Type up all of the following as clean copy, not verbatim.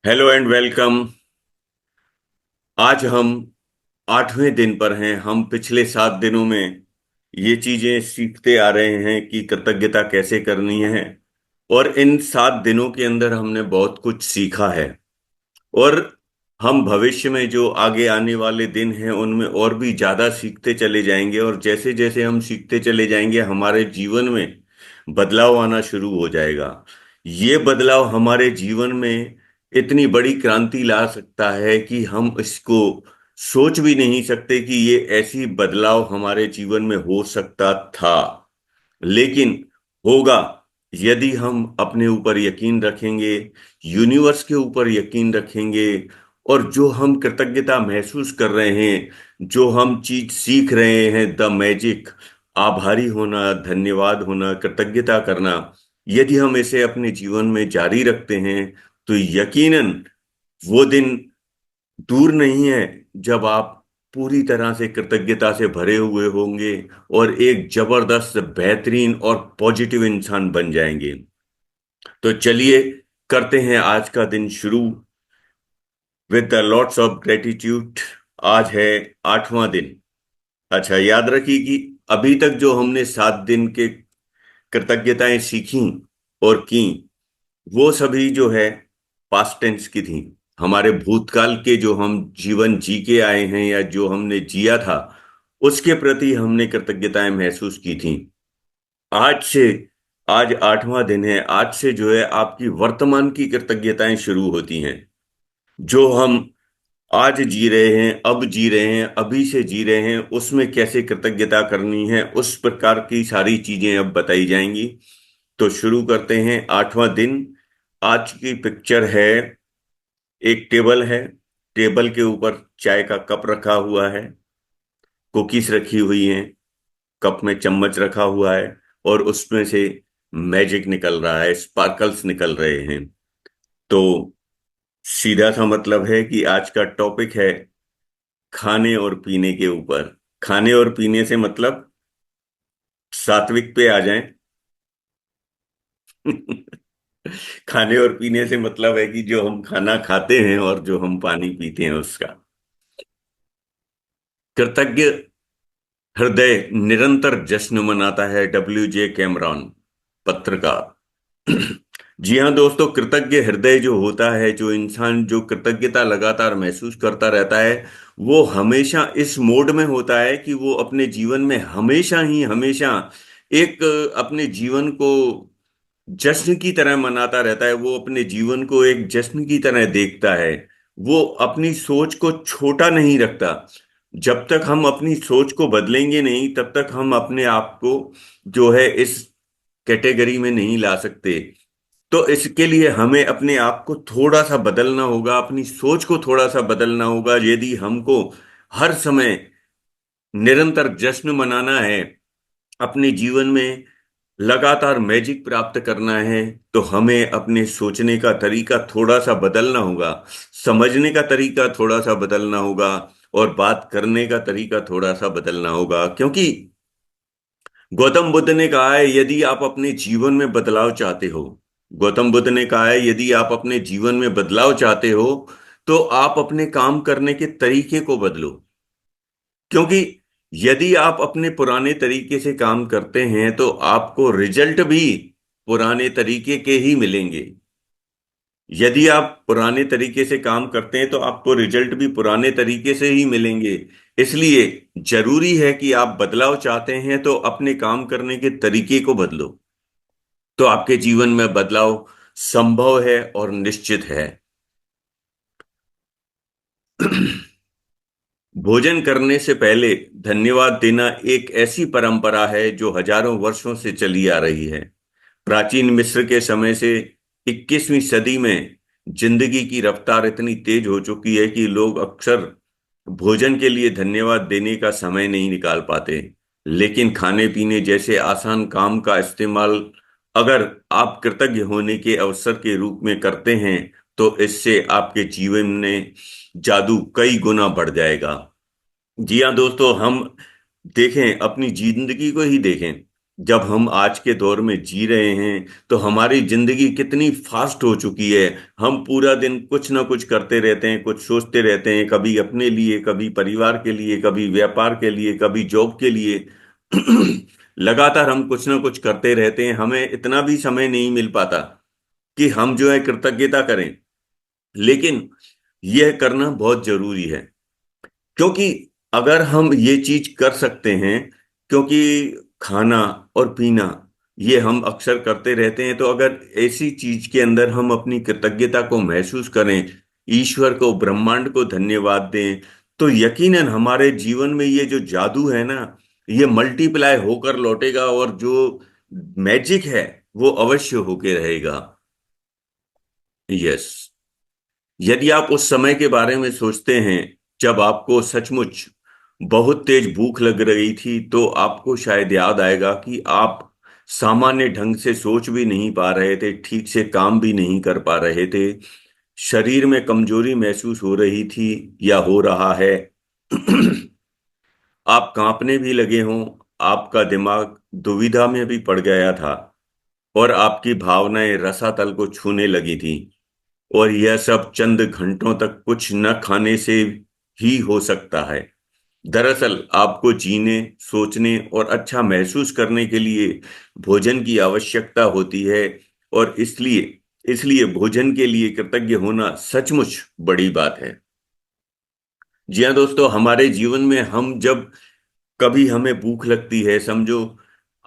Hello and welcome. आज हम 8वें दिन पर हैं। हम पिछले 7 दिनों में ये चीजें सीखते आ रहे हैं कि कृतज्ञता कैसे करनी है। और इन 7 दिनों के अंदर हमने बहुत कुछ सीखा है। और हम भविष्य में जो आगे आने वाले दिन हैं उनमें और भी ज्यादा सीखते चले जाएंगे। और जैसे जैसे हम सीखते चले जाएंगे हमारे जीवन में बदलाव आना शुरू हो जाएगा। ये बदलाव हमारे जीवन में इतनी बड़ी क्रांति ला सकता है कि हम इसको सोच भी नहीं सकते कि ये ऐसी बदलाव हमारे जीवन में हो सकता था। लेकिन होगा, यदि हम अपने ऊपर यकीन रखेंगे, यूनिवर्स के ऊपर यकीन रखेंगे। और जो हम कृतज्ञता महसूस कर रहे हैं, जो हम चीज सीख रहे हैं, द मैजिक, आभारी होना, धन्यवाद होना, कृतज्ञता करना, यदि हम इसे अपने जीवन में जारी रखते हैं तो यकीनन वो दिन दूर नहीं है जब आप पूरी तरह से कृतज्ञता से भरे हुए होंगे और एक जबरदस्त, बेहतरीन और पॉजिटिव इंसान बन जाएंगे। तो चलिए करते हैं आज का दिन शुरू with the lots of gratitude. आज है 8वां दिन। अच्छा, याद रखिए कि अभी तक जो हमने 7 दिन के कृतज्ञताएं सीखी और की, वो सभी जो है पास्ट टेंस की थी। हमारे भूतकाल के जो हम जीवन जी के आए हैं या जो हमने जिया था, उसके प्रति हमने कृतज्ञताएं महसूस की थी। आज से, आज 8वां दिन है, आज से जो है आपकी वर्तमान की कृतज्ञताएं शुरू होती हैं। जो हम आज जी रहे हैं, अब जी रहे हैं, अभी से जी रहे हैं, उसमें कैसे कृतज्ञता करनी है, उस प्रकार की सारी चीजें अब बताई जाएंगी। तो शुरू करते हैं 8वां दिन। आज की पिक्चर है, एक टेबल है। टेबल के ऊपर चाय का कप रखा हुआ है, कुकीज रखी हुई हैं, कप में चम्मच रखा हुआ है और उसमें से मैजिक निकल रहा है, स्पार्कल्स निकल रहे हैं। तो सीधा सा मतलब है कि आज का टॉपिक है खाने और पीने के ऊपर। खाने और पीने से मतलब सात्विक पे आ जाएं। खाने और पीने से मतलब है कि जो हम खाना खाते हैं और जो हम पानी पीते हैं उसका। कृतज्ञ हृदय निरंतर जश्न मनाता है, W. J. कैमरॉन, पत्रकार। जी हाँ दोस्तों, कृतज्ञ हृदय जो होता है, जो इंसान जो कृतज्ञता लगातार महसूस करता रहता है, वो हमेशा इस मोड में होता है कि वो अपने जीवन में हमेशा ही हमेशा एक अपने जीवन को जश्न की तरह मनाता रहता है। वो अपने जीवन को एक जश्न की तरह देखता है। वो अपनी सोच को छोटा नहीं रखता। जब तक हम अपनी सोच को बदलेंगे नहीं, तब तक हम अपने आप को जो है इस कैटेगरी में नहीं ला सकते। तो इसके लिए हमें अपने आप को थोड़ा सा बदलना होगा, अपनी सोच को थोड़ा सा बदलना होगा। यदि हमको हर समय निरंतर जश्न मनाना है, अपने जीवन में लगातार मैजिक प्राप्त करना है, तो हमें अपने सोचने का तरीका थोड़ा सा बदलना होगा, समझने का तरीका थोड़ा सा बदलना होगा और बात करने का तरीका थोड़ा सा बदलना होगा। क्योंकि गौतम बुद्ध ने कहा है, यदि आप अपने जीवन में बदलाव चाहते हो, गौतम बुद्ध ने कहा है यदि आप अपने जीवन में बदलाव चाहते हो तो आप अपने काम करने के तरीके को बदलो। क्योंकि यदि आप अपने पुराने तरीके से काम करते हैं तो आपको रिजल्ट भी पुराने तरीके के ही मिलेंगे। यदि आप पुराने तरीके से काम करते हैं तो आपको रिजल्ट भी पुराने तरीके से ही मिलेंगे। इसलिए जरूरी है कि आप बदलाव चाहते हैं तो अपने काम करने के तरीके को बदलो, तो आपके जीवन में बदलाव संभव है और निश्चित है। भोजन करने से पहले धन्यवाद देना एक ऐसी परंपरा है जो हजारों वर्षों से चली आ रही है। प्राचीन मिस्र के समय से 21वीं सदी में जिंदगी की रफ्तार इतनी तेज हो चुकी है कि लोग अक्सर भोजन के लिए धन्यवाद देने का समय नहीं निकाल पाते। लेकिन खाने पीने जैसे आसान काम का इस्तेमाल अगर आप कृतज्ञ होने के अवसर के रूप में करते हैं तो इससे आपके जीवन में जादू कई गुना बढ़ जाएगा। जी हाँ दोस्तों, हम देखें, अपनी जिंदगी को ही देखें। जब हम आज के दौर में जी रहे हैं तो हमारी जिंदगी कितनी फास्ट हो चुकी है। हम पूरा दिन कुछ ना कुछ करते रहते हैं, कुछ सोचते रहते हैं, कभी अपने लिए, कभी परिवार के लिए, कभी व्यापार के लिए, कभी जॉब के लिए। लगातार हम कुछ ना कुछ करते रहते हैं, हमें इतना भी समय नहीं मिल पाता कि हम जो है कृतज्ञता करें। लेकिन यह करना बहुत जरूरी है, क्योंकि अगर हम ये चीज कर सकते हैं, क्योंकि खाना और पीना ये हम अक्सर करते रहते हैं, तो अगर ऐसी चीज के अंदर हम अपनी कृतज्ञता को महसूस करें, ईश्वर को, ब्रह्मांड को धन्यवाद दें, तो यकीनन हमारे जीवन में ये जो जादू है ना, ये मल्टीप्लाई होकर लौटेगा, और जो मैजिक है वो अवश्य होके रहेगा। यस। यदि आप उस समय के बारे में सोचते हैं जब आपको सचमुच बहुत तेज भूख लग रही थी, तो आपको शायद याद आएगा कि आप सामान्य ढंग से सोच भी नहीं पा रहे थे, ठीक से काम भी नहीं कर पा रहे थे, शरीर में कमजोरी महसूस हो रही थी या हो रहा है। आप कांपने भी लगे हों, आपका दिमाग दुविधा में भी पड़ गया था, और आपकी भावनाएं रसातल को छूने लगी थी। और यह सब चंद घंटों तक कुछ न खाने से ही हो सकता है। दरअसल आपको जीने, सोचने और अच्छा महसूस करने के लिए भोजन की आवश्यकता होती है, और इसलिए इसलिए भोजन के लिए कृतज्ञ होना सचमुच बड़ी बात है। जी हाँ दोस्तों, हमारे जीवन में हम जब कभी हमें भूख लगती है, समझो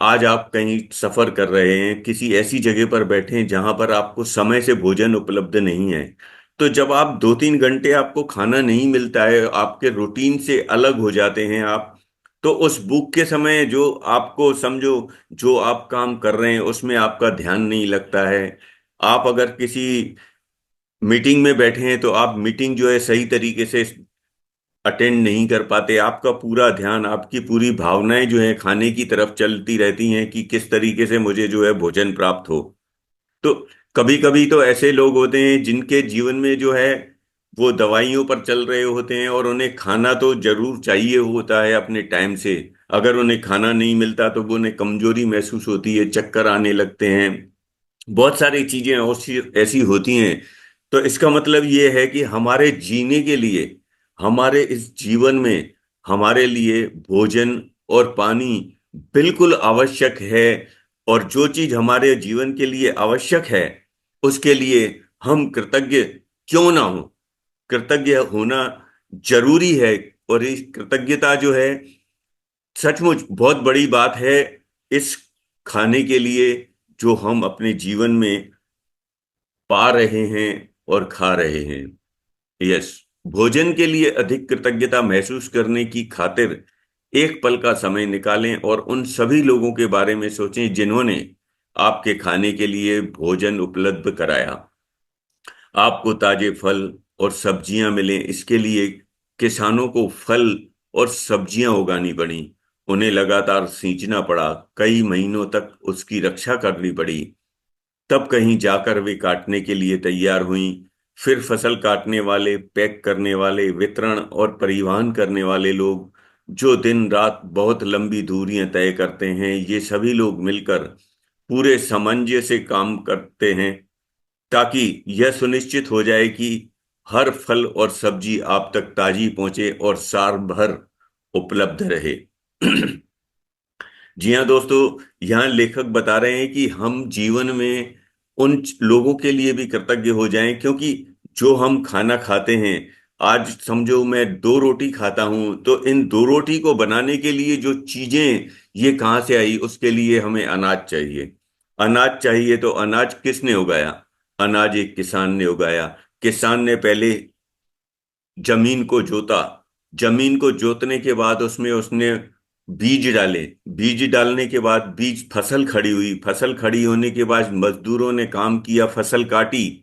आज आप कहीं सफर कर रहे हैं, किसी ऐसी जगह पर बैठे हैं जहां पर आपको समय से भोजन उपलब्ध नहीं है, तो जब आप 2-3 घंटे आपको खाना नहीं मिलता है, आपके रूटीन से अलग हो जाते हैं आप, तो उस भूख के समय जो आपको समझो, जो आप काम कर रहे हैं उसमें आपका ध्यान नहीं लगता है। आप अगर किसी मीटिंग में बैठे हैं तो आप मीटिंग जो है सही तरीके से अटेंड नहीं कर पाते, आपका पूरा ध्यान, आपकी पूरी भावनाएं जो है खाने की तरफ चलती रहती हैं कि किस तरीके से मुझे जो है भोजन प्राप्त हो। तो कभी कभी तो ऐसे लोग होते हैं जिनके जीवन में जो है वो दवाइयों पर चल रहे होते हैं, और उन्हें खाना तो जरूर चाहिए होता है अपने टाइम से। अगर उन्हें खाना नहीं मिलता तो वो उन्हें कमजोरी महसूस होती है, चक्कर आने लगते हैं, बहुत सारी चीजें ऐसी ऐसी होती हैं। तो इसका मतलब ये है कि हमारे जीने के लिए, हमारे इस जीवन में, हमारे लिए भोजन और पानी बिल्कुल आवश्यक है। और जो चीज हमारे जीवन के लिए आवश्यक है, उसके लिए हम कृतज्ञ क्यों ना हो, कृतज्ञ होना जरूरी है। और इस कृतज्ञता जो है सचमुच बहुत बड़ी बात है, इस खाने के लिए जो हम अपने जीवन में पा रहे हैं और खा रहे हैं। यस। भोजन के लिए अधिक कृतज्ञता महसूस करने की खातिर एक पल का समय निकालें और उन सभी लोगों के बारे में सोचें जिन्होंने आपके खाने के लिए भोजन उपलब्ध कराया। आपको ताजे फल और सब्जियां मिलें, इसके लिए किसानों को फल और सब्जियां उगानी पड़ी, उन्हें लगातार सींचना पड़ा, कई महीनों तक उसकी रक्षा करनी पड़ी, तब कहीं जाकर वे काटने के लिए तैयार हुई। फिर फसल काटने वाले, पैक करने वाले, वितरण और परिवहन करने वाले लोग, जो दिन रात बहुत लंबी दूरियां तय करते हैं, ये सभी लोग मिलकर पूरे सामंजस्य से काम करते हैं ताकि यह सुनिश्चित हो जाए कि हर फल और सब्जी आप तक ताजी पहुंचे और साल भर उपलब्ध रहे। जी हाँ दोस्तों, यहाँ लेखक बता रहे हैं कि हम जीवन में उन लोगों के लिए भी कृतज्ञ हो जाएं, क्योंकि जो हम खाना खाते हैं, आज समझो मैं 2 रोटी खाता हूं, तो इन 2 रोटी को बनाने के लिए जो चीजें ये कहाँ से आई, उसके लिए हमें अनाज चाहिए। अनाज चाहिए तो अनाज किसने उगाया? अनाज एक किसान ने उगाया। किसान ने पहले जमीन को जोता, जमीन को जोतने के बाद उसमें उसने बीज डाले, बीज डालने के बाद बीज फसल खड़ी हुई, फसल खड़ी होने के बाद मजदूरों ने काम किया, फसल काटी,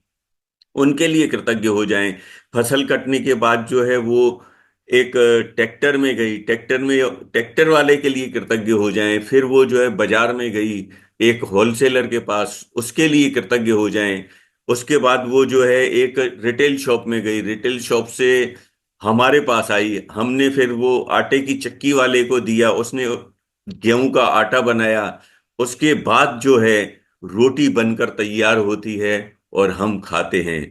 उनके लिए कृतज्ञ हो जाएं। फसल कटने के बाद जो है वो एक ट्रैक्टर में गई, ट्रैक्टर वाले के लिए कृतज्ञ हो जाएं। फिर वो जो है बाजार में गई, एक होलसेलर के पास, उसके लिए कृतज्ञ हो जाएं। उसके बाद वो जो है एक रिटेल शॉप में गई, रिटेल शॉप से हमारे पास आई, हमने फिर वो आटे की चक्की वाले को दिया, उसने गेहूं का आटा बनाया, उसके बाद जो है रोटी बनकर तैयार होती है और हम खाते हैं।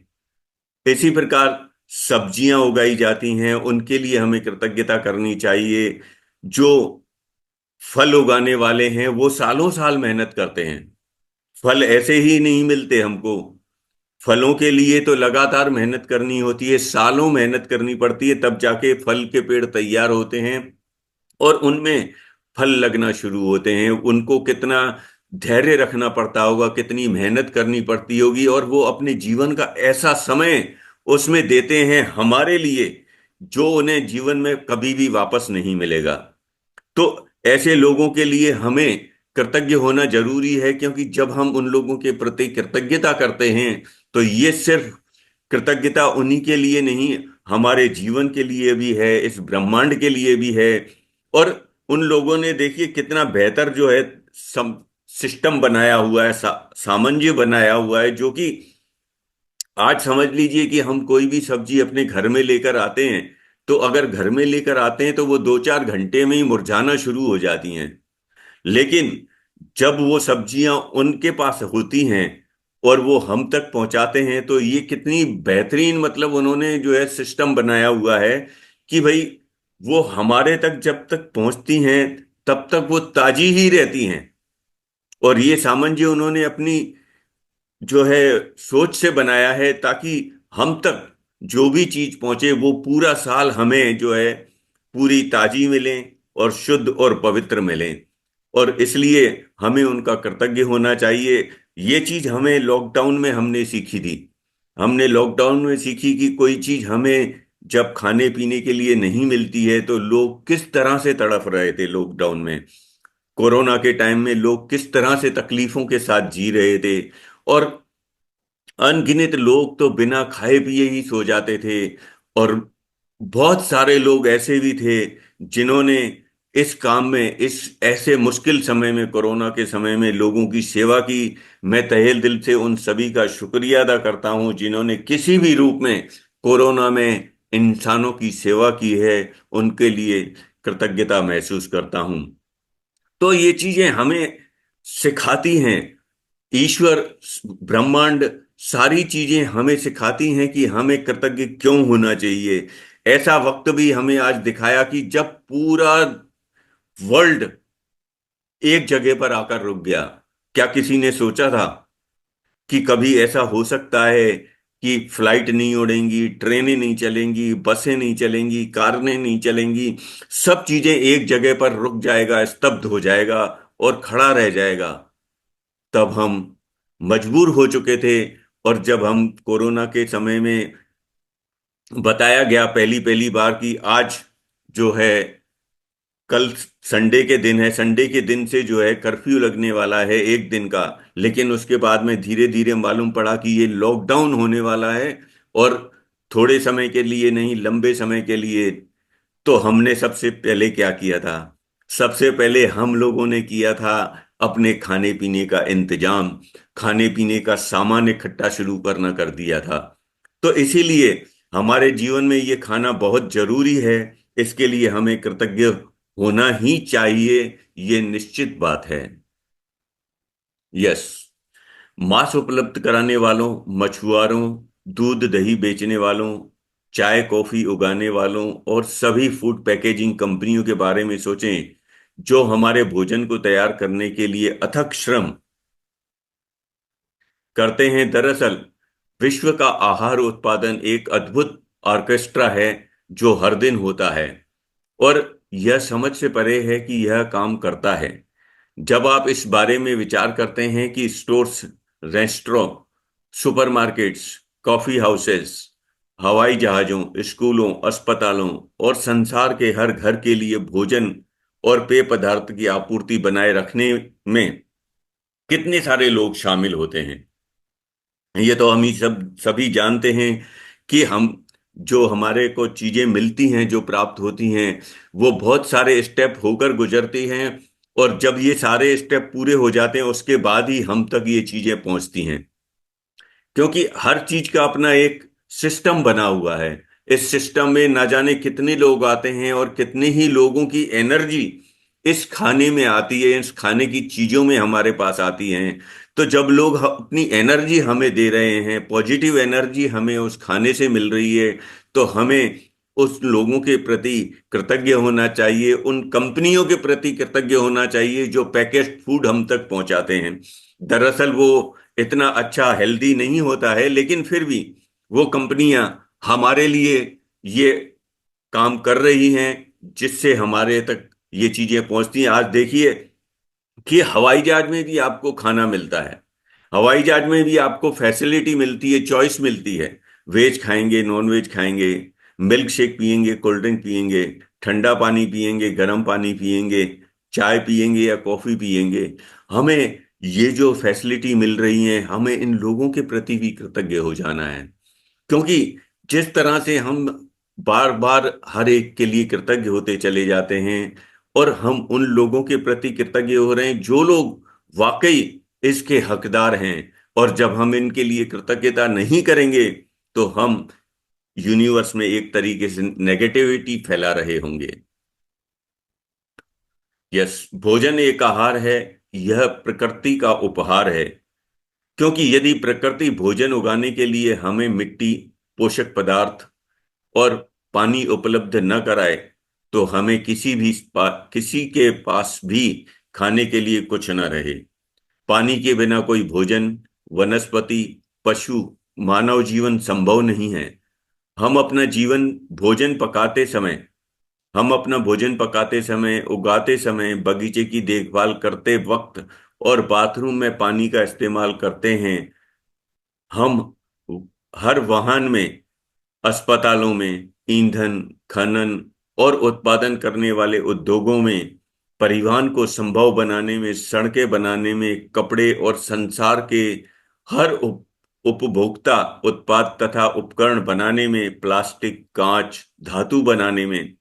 इसी प्रकार सब्जियां उगाई जाती हैं, उनके लिए हमें कृतज्ञता करनी चाहिए। जो फल उगाने वाले हैं वो सालों साल मेहनत करते हैं। फल ऐसे ही नहीं मिलते हमको। फलों के लिए तो लगातार मेहनत करनी होती है, सालों मेहनत करनी पड़ती है, तब जाके फल के पेड़ तैयार होते हैं और उनमें फल लगना शुरू होते हैं। उनको कितना धैर्य रखना पड़ता होगा, कितनी मेहनत करनी पड़ती होगी, और वो अपने जीवन का ऐसा समय उसमें देते हैं हमारे लिए जो उन्हें जीवन में कभी भी वापस नहीं मिलेगा। तो ऐसे लोगों के लिए हमें कृतज्ञ होना जरूरी है, क्योंकि जब हम उन लोगों के प्रति कृतज्ञता करते हैं तो ये सिर्फ कृतज्ञता उन्हीं के लिए नहीं, हमारे जीवन के लिए भी है, इस ब्रह्मांड के लिए भी है। और उन लोगों ने देखिए कितना बेहतर जो है सिस्टम बनाया हुआ है, सामंजस्य बनाया हुआ है, जो कि आज समझ लीजिए कि हम कोई भी सब्जी अपने घर में लेकर आते हैं, तो अगर घर में लेकर आते हैं तो वो 2-4 घंटे में ही मुरझाना शुरू हो जाती हैं। लेकिन जब वो सब्जियां उनके पास होती हैं और वो हम तक पहुंचाते हैं, तो ये कितनी बेहतरीन, मतलब उन्होंने जो है सिस्टम बनाया हुआ है कि भाई वो हमारे तक जब तक पहुंचती हैं तब तक वो ताजी ही रहती हैं। और ये सामंजस्य उन्होंने अपनी जो है सोच से बनाया है, ताकि हम तक जो भी चीज पहुंचे वो पूरा साल हमें जो है पूरी ताजी मिले और शुद्ध और पवित्र मिले। और इसलिए हमें उनका कृतज्ञ होना चाहिए। ये चीज हमें लॉकडाउन में हमने सीखी थी। हमने लॉकडाउन में सीखी कि कोई चीज हमें जब खाने पीने के लिए नहीं मिलती है तो लोग किस तरह से तड़फ रहे थे लॉकडाउन में। कोरोना के टाइम में लोग किस तरह से तकलीफों के साथ जी रहे थे। और अनगिनत लोग तो बिना खाए पिए ही सो जाते थे। और बहुत सारे लोग ऐसे भी थे जिन्होंने इस काम में, इस ऐसे मुश्किल समय में, कोरोना के समय में लोगों की सेवा की। मैं तहे दिल से उन सभी का शुक्रिया अदा करता हूं जिन्होंने किसी भी रूप में कोरोना में इंसानों की सेवा की है। उनके लिए कृतज्ञता महसूस करता हूं। तो ये चीजें हमें सिखाती हैं, ईश्वर, ब्रह्मांड, सारी चीजें हमें सिखाती हैं कि हमें कृतज्ञ क्यों होना चाहिए। ऐसा वक्त भी हमें आज दिखाया कि जब पूरा वर्ल्ड एक जगह पर आकर रुक गया। क्या किसी ने सोचा था कि कभी ऐसा हो सकता है कि फ्लाइट नहीं उड़ेंगी, ट्रेनें नहीं चलेंगी, बसें नहीं चलेंगी, कारें नहीं चलेंगी, सब चीजें एक जगह पर रुक जाएगा, स्तब्ध हो जाएगा और खड़ा रह जाएगा। तब हम मजबूर हो चुके थे। और जब हम कोरोना के समय में बताया गया पहली पहली बार कि आज जो है, कल संडे के दिन है, संडे के दिन से जो है कर्फ्यू लगने वाला है एक दिन का। लेकिन उसके बाद में धीरे धीरे मालूम पड़ा कि ये लॉकडाउन होने वाला है, और थोड़े समय के लिए नहीं, लंबे समय के लिए। तो हमने सबसे पहले क्या किया था? सबसे पहले हम लोगों ने किया था अपने खाने पीने का इंतजाम, खाने पीने का सामान इकट्ठा शुरू करना कर दिया था। तो इसीलिए हमारे जीवन में ये खाना बहुत जरूरी है। इसके लिए हमें कृतज्ञ होना ही चाहिए, ये निश्चित बात है। यस। मांस उपलब्ध कराने वालों, मछुआरों, दूध दही बेचने वालों, चाय कॉफी उगाने वालों और सभी फूड पैकेजिंग कंपनियों के बारे में सोचें, जो हमारे भोजन को तैयार करने के लिए अथक श्रम करते हैं। दरअसल विश्व का आहार उत्पादन एक अद्भुत ऑर्केस्ट्रा है जो हर दिन होता है, और यह समझ से परे है कि यह काम करता है। जब आप इस बारे में विचार करते हैं कि stores, restaurant, supermarkets, coffee houses, हवाई जहाजों, स्कूलों, अस्पतालों और संसार के हर घर के लिए भोजन और पेय पदार्थ की आपूर्ति बनाए रखने में कितने सारे लोग शामिल होते हैं, ये तो हम ही सब सभी जानते हैं। कि हम, जो हमारे को चीजें मिलती हैं, जो प्राप्त होती हैं, वो बहुत सारे स्टेप होकर गुजरती हैं। और जब ये सारे स्टेप पूरे हो जाते हैं उसके बाद ही हम तक ये चीजें पहुंचती हैं, क्योंकि हर चीज का अपना एक सिस्टम बना हुआ है। इस सिस्टम में ना जाने कितने लोग आते हैं और कितने ही लोगों की एनर्जी इस खाने में आती है, इस खाने की चीजों में हमारे पास आती हैं। तो जब लोग अपनी एनर्जी हमें दे रहे हैं, पॉजिटिव एनर्जी हमें उस खाने से मिल रही है, तो हमें उस लोगों के प्रति कृतज्ञ होना चाहिए, उन कंपनियों के प्रति कृतज्ञ होना चाहिए जो पैकेज्ड फूड हम तक पहुंचाते हैं। दरअसल वो इतना अच्छा हेल्दी नहीं होता है, लेकिन फिर भी वो कंपनियां हमारे लिए ये काम कर रही हैं, जिससे हमारे तक ये चीजें पहुंचती हैं। आज देखिए कि हवाई जहाज में भी आपको खाना मिलता है, हवाई जहाज में भी आपको फैसिलिटी मिलती है, चॉइस मिलती है। वेज खाएंगे, नॉन वेज खाएंगे, मिल्क शेक पियेंगे, कोल्ड ड्रिंक पियेंगे, ठंडा पानी पियेंगे, गर्म पानी पियेंगे, चाय पियेंगे या कॉफी पियेंगे। हमें ये जो फैसिलिटी मिल रही है, हमें इन लोगों के प्रति भी कृतज्ञ हो जाना है। क्योंकि जिस तरह से हम बार बार हर एक के लिए कृतज्ञ होते चले जाते हैं, और हम उन लोगों के प्रति कृतज्ञ हो रहे हैं जो लोग वाकई इसके हकदार हैं। और जब हम इनके लिए कृतज्ञता नहीं करेंगे, तो हम यूनिवर्स में एक तरीके से नेगेटिविटी फैला रहे होंगे। यस, भोजन एक आहार है, यह प्रकृति का उपहार है। क्योंकि यदि प्रकृति भोजन उगाने के लिए हमें मिट्टी, पोषक पदार्थ और पानी उपलब्ध न कराए, तो हमें किसी के पास भी खाने के लिए कुछ न रहे। पानी के बिना कोई भोजन, वनस्पति, पशु, मानव जीवन संभव नहीं है। हम अपना जीवन भोजन पकाते समय हम अपना भोजन पकाते समय, उगाते समय, बगीचे की देखभाल करते वक्त और बाथरूम में पानी का इस्तेमाल करते हैं। हम हर वाहन में, अस्पतालों में, ईंधन, खनन और उत्पादन करने वाले उद्योगों में, परिवहन को संभव बनाने में, सड़कें बनाने में, कपड़े और संसार के हर उपभोक्ता उत्पाद तथा उपकरण बनाने में, प्लास्टिक, कांच, धातु बनाने में,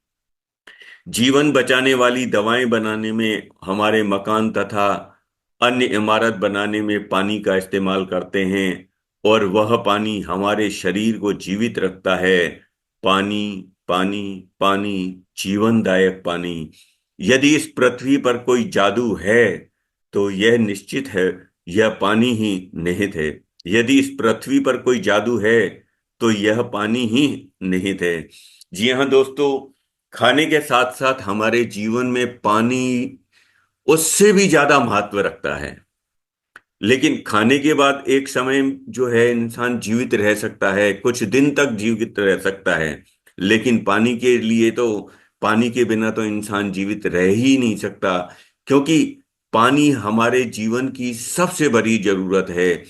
जीवन बचाने वाली दवाएं बनाने में, हमारे मकान तथा अन्य इमारत बनाने में पानी का इस्तेमाल करते हैं। और वह पानी हमारे शरीर को जीवित रखता है। पानी, पानी, पानी, जीवनदायक पानी। यदि इस पृथ्वी पर कोई जादू है, तो यह निश्चित है, यह पानी ही निहित है। यदि इस पृथ्वी पर कोई जादू है, तो यह पानी ही निहित है। जी हाँ दोस्तों, खाने के साथ साथ हमारे जीवन में पानी उससे भी ज्यादा महत्व रखता है। लेकिन खाने के बाद एक समय जो है इंसान जीवित रह सकता है, कुछ दिन तक जीवित रह सकता है। लेकिन पानी के लिए तो, पानी के बिना तो इंसान जीवित रह ही नहीं सकता। क्योंकि पानी हमारे जीवन की सबसे बड़ी जरूरत है।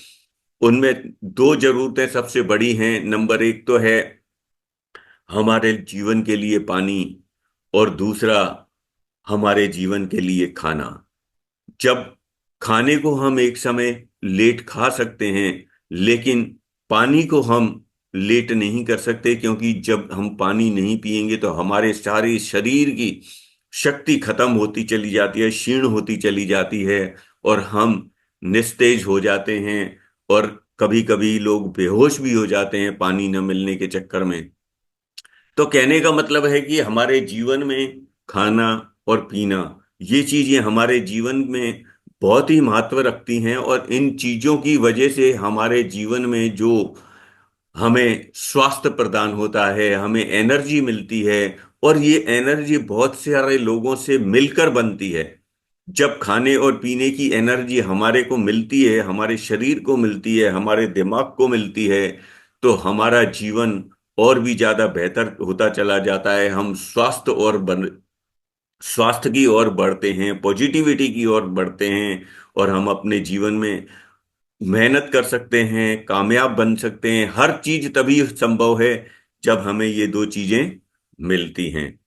उनमें दो जरूरतें सबसे बड़ी हैं। नंबर एक तो है हमारे जीवन के लिए पानी, और दूसरा हमारे जीवन के लिए खाना। जब खाने को हम एक समय लेट खा सकते हैं, लेकिन पानी को हम लेट नहीं कर सकते। क्योंकि जब हम पानी नहीं पिएंगे, तो हमारे सारे शरीर की शक्ति खत्म होती चली जाती है, क्षीण होती चली जाती है, और हम निस्तेज हो जाते हैं। और कभी कभी लोग बेहोश भी हो जाते हैं पानी न मिलने के चक्कर में। तो कहने का मतलब है कि हमारे जीवन में खाना और पीना, ये चीजें हमारे जीवन में बहुत ही महत्व रखती हैं। और इन चीजों की वजह से हमारे जीवन में जो हमें स्वास्थ्य प्रदान होता है, हमें एनर्जी मिलती है। और ये एनर्जी बहुत सारे लोगों से मिलकर बनती है। जब खाने और पीने की एनर्जी हमारे को मिलती है, हमारे शरीर को मिलती है, हमारे दिमाग को मिलती है, तो हमारा जीवन और भी ज्यादा बेहतर होता चला जाता है। हम स्वास्थ्य की ओर बढ़ते हैं, पॉजिटिविटी की ओर बढ़ते हैं। और हम अपने जीवन में मेहनत कर सकते हैं, कामयाब बन सकते हैं। हर चीज तभी संभव है जब हमें ये दो चीजें मिलती हैं।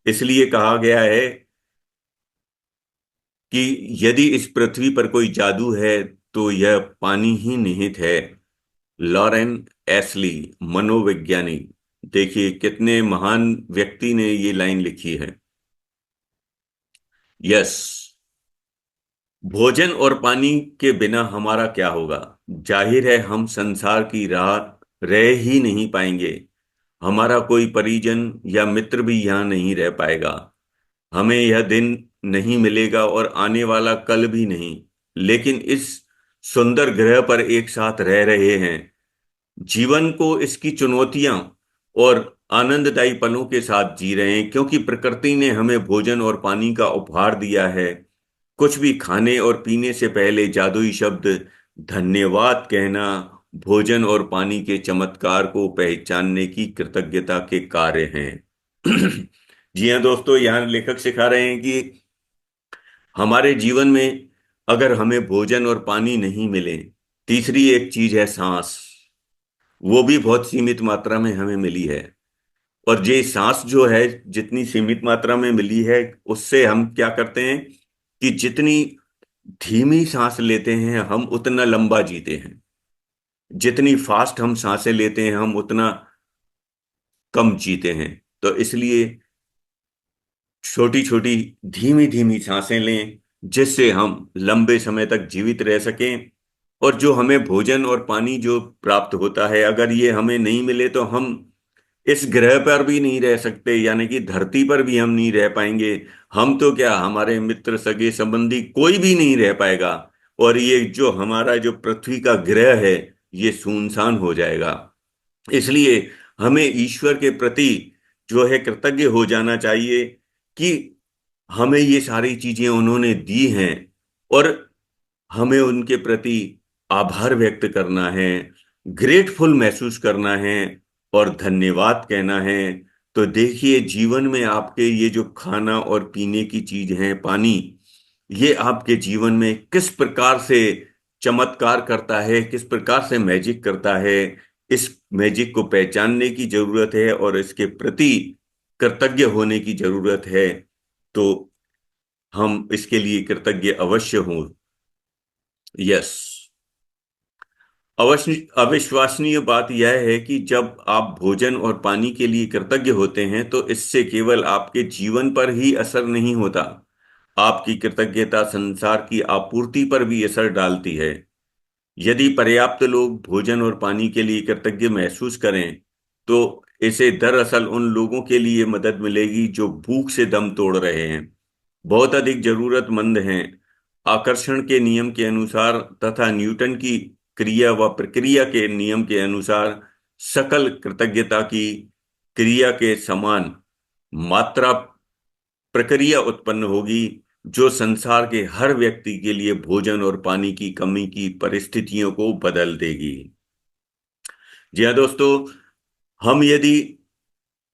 इसलिए कहा गया है कि यदि इस पृथ्वी पर कोई जादू है, तो यह पानी ही निहित है। लॉरेन एसली, मनोवैज्ञानिक। देखिए कितने महान व्यक्ति ने ये लाइन लिखी है। यस, भोजन और पानी के बिना हमारा क्या होगा। जाहिर है हम संसार की राह रह ही नहीं पाएंगे। हमारा कोई परिजन या मित्र भी यहाँ नहीं रह पाएगा। हमें यह दिन नहीं मिलेगा और आने वाला कल भी नहीं, लेकिन इस सुंदर ग्रह पर एक साथ रह रहे हैं, जीवन को इसकी चुनौतियां और आनंददायी पलों के साथ जी रहे हैं, क्योंकि प्रकृति ने हमें भोजन और पानी का उपहार दिया है। कुछ भी खाने और पीने से पहले जादुई शब्द धन्यवाद कहना भोजन और पानी के चमत्कार को पहचानने की कृतज्ञता के कार्य हैं। जी हाँ दोस्तों, यहाँ लेखक सिखा रहे हैं कि हमारे जीवन में अगर हमें भोजन और पानी नहीं मिले, तीसरी एक चीज है सांस। वो भी बहुत सीमित मात्रा में हमें मिली है। और ये सांस जो है, जितनी सीमित मात्रा में मिली है, उससे हम क्या करते हैं कि जितनी धीमी सांस लेते हैं हम उतना लंबा जीते हैं, जितनी फास्ट हम सांसें लेते हैं हम उतना कम जीते हैं। तो इसलिए छोटी छोटी धीमी धीमी सांसें लें, जिससे हम लंबे समय तक जीवित रह सकें। और जो हमें भोजन और पानी जो प्राप्त होता है, अगर ये हमें नहीं मिले तो हम इस ग्रह पर भी नहीं रह सकते, यानी कि धरती पर भी हम नहीं रह पाएंगे। हम तो क्या, हमारे मित्र सगे संबंधी कोई भी नहीं रह पाएगा। और ये जो हमारा जो पृथ्वी का ग्रह है, ये सुनसान हो जाएगा। इसलिए हमें ईश्वर के प्रति जो है कृतज्ञ हो जाना चाहिए कि हमें ये सारी चीजें उन्होंने दी हैं, और हमें उनके प्रति आभार व्यक्त करना है, ग्रेटफुल महसूस करना है और धन्यवाद कहना है। तो देखिए, जीवन में आपके ये जो खाना और पीने की चीज है, पानी, ये आपके जीवन में किस प्रकार से चमत्कार करता है, किस प्रकार से मैजिक करता है। इस मैजिक को पहचानने की जरूरत है और इसके प्रति कृतज्ञ होने की जरूरत है। तो हम इसके लिए कृतज्ञ अवश्य हों। यस। अवश्य अविश्वसनीय बात यह है कि जब आप भोजन और पानी के लिए कृतज्ञ होते हैं तो इससे केवल आपके जीवन पर ही असर नहीं होता, आपकी कृतज्ञता संसार की आपूर्ति पर भी असर डालती है। यदि पर्याप्त लोग भोजन और पानी के लिए कृतज्ञ महसूस करें, तो इसे दरअसल उन लोगों के लिए मदद मिलेगी जो भूख से दम तोड़ रहे हैं, बहुत अधिक जरूरतमंद हैं। आकर्षण के नियम के अनुसार तथा न्यूटन की क्रिया व प्रक्रिया के नियम के अनुसार सकल कृतज्ञता की क्रिया के समान मात्रा प्रक्रिया उत्पन्न होगी, जो संसार के हर व्यक्ति के लिए भोजन और पानी की कमी की परिस्थितियों को बदल देगी। जी हाँ दोस्तों, हम यदि